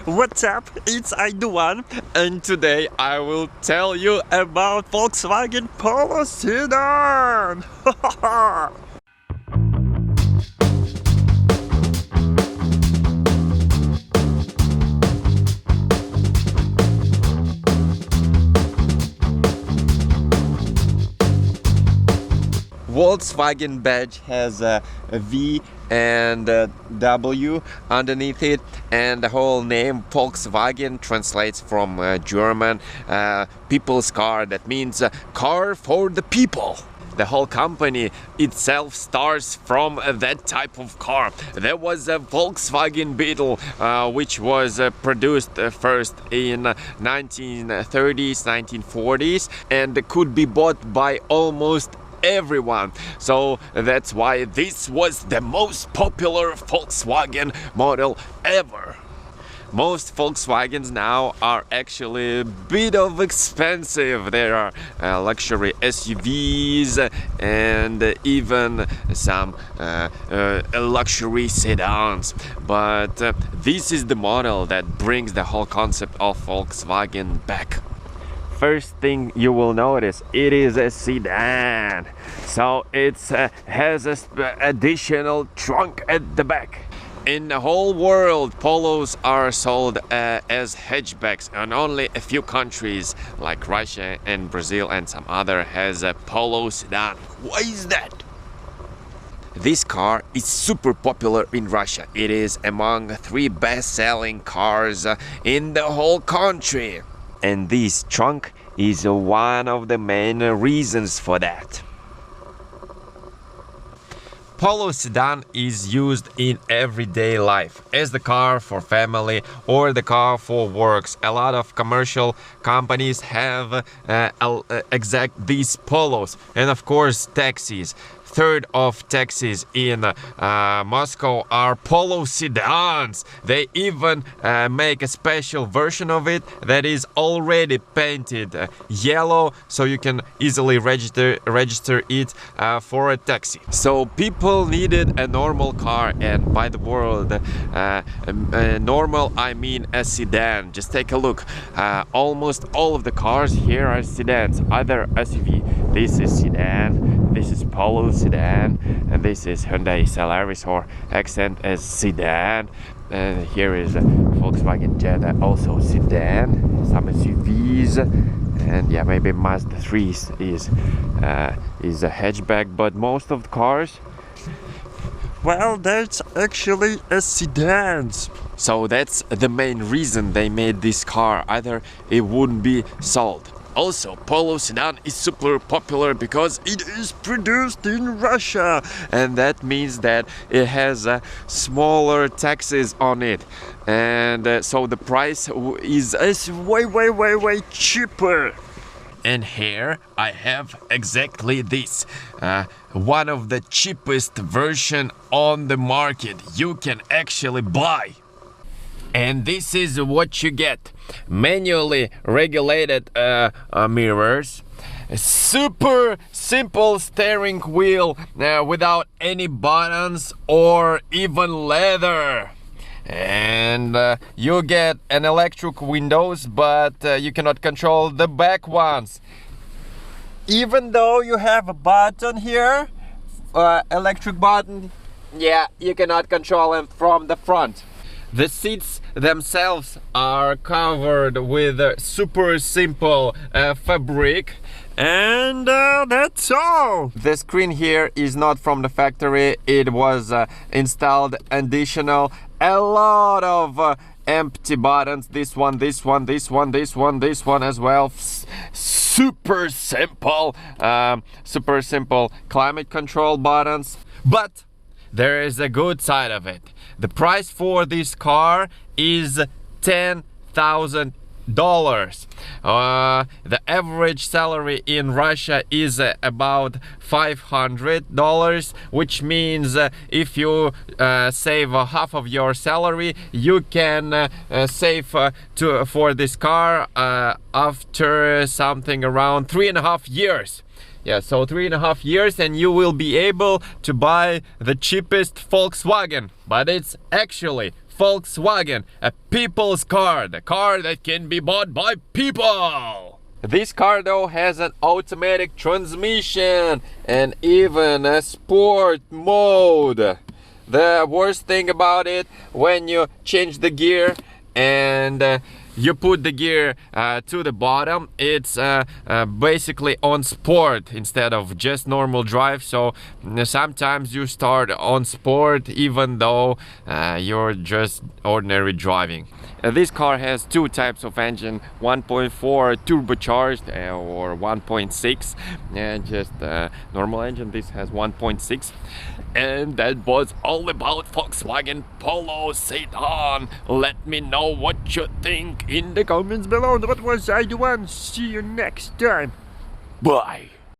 What's up? It's Aydoğan, and today I will tell you about Volkswagen Polo Sedan. Volkswagen badge has a V and a W underneath it, and the whole name Volkswagen translates from German people's car. That means car for the people. The whole company itself starts from that type of car. There was a Volkswagen Beetle which was produced first in 1930s, 1940s, and could be bought by almost everyone. So that's why this was the most popular Volkswagen model ever. Most Volkswagens now are actually a bit of expensive. There are luxury SUVs and even some luxury sedans. But this is the model that brings the whole concept of Volkswagen back. First thing you will notice, it is a sedan, so it has an additional trunk at the back. In the whole world, Polos are sold as hatchbacks, and only a few countries like Russia and Brazil and some other has a Polo Sedan. Why is that? This car is super popular in Russia. It is among 3 best-selling cars in the whole country. And this trunk is one of the main reasons for that. Polo Sedan is used in everyday life as the car for family or the car for works. A lot of commercial companies have exact these Polos, and of course taxis. Third of taxis in Moscow are Polo Sedans. They even make a special version of it that is already painted yellow, so you can easily register it for a taxi. So people needed a normal car, and by the word normal I mean a sedan. Just take a look. Almost all of the cars here are sedans, either SUV. This is sedan, this is Polo Sedan, and this is Hyundai Solaris or Accent as sedan. And here is a Volkswagen Jetta, also sedan, some SUVs, and yeah, maybe Mazda 3 is a hatchback, but most of the cars, well, that's actually a sedan. So that's the main reason they made this car, either it wouldn't be sold. Also, Polo Sedan is super popular because it is produced in Russia, and that means that it has smaller taxes on it, and so the price is way cheaper. And here I have exactly this, one of the cheapest version on the market you can actually buy. And this is what you get: manually regulated mirrors, super simple steering wheel without any buttons or even leather, and you get an electric windows, but you cannot control the back ones. Even though you have a button here, electric button, yeah, you cannot control them from the front. The seats themselves are covered with super simple fabric, and that's all. The screen here is not from the factory. It was installed additional a lot of empty buttons. This one as well. Super simple climate control buttons. But there is a good side of it. The price for this car is $10,000. The average salary in Russia is about $500, which means if you save half of your salary, you can save for this car after something around 3.5 years. Yeah, so 3.5 years and you will be able to buy the cheapest Volkswagen. But it's actually Volkswagen, a people's car, the car that can be bought by people. This car though has an automatic transmission and even a sport mode. The worst thing about it, when you change the gear and you put the gear to the bottom, it's basically on sport instead of just normal drive. So sometimes you start on sport even though you're just ordinary driving. This car has two types of engine, 1.4 turbocharged or 1.6, and just normal engine. This has 1.6. And that was all about Volkswagen Polo Sedan. Let me know what you think in the comments below. That was I1. See you next time. Bye.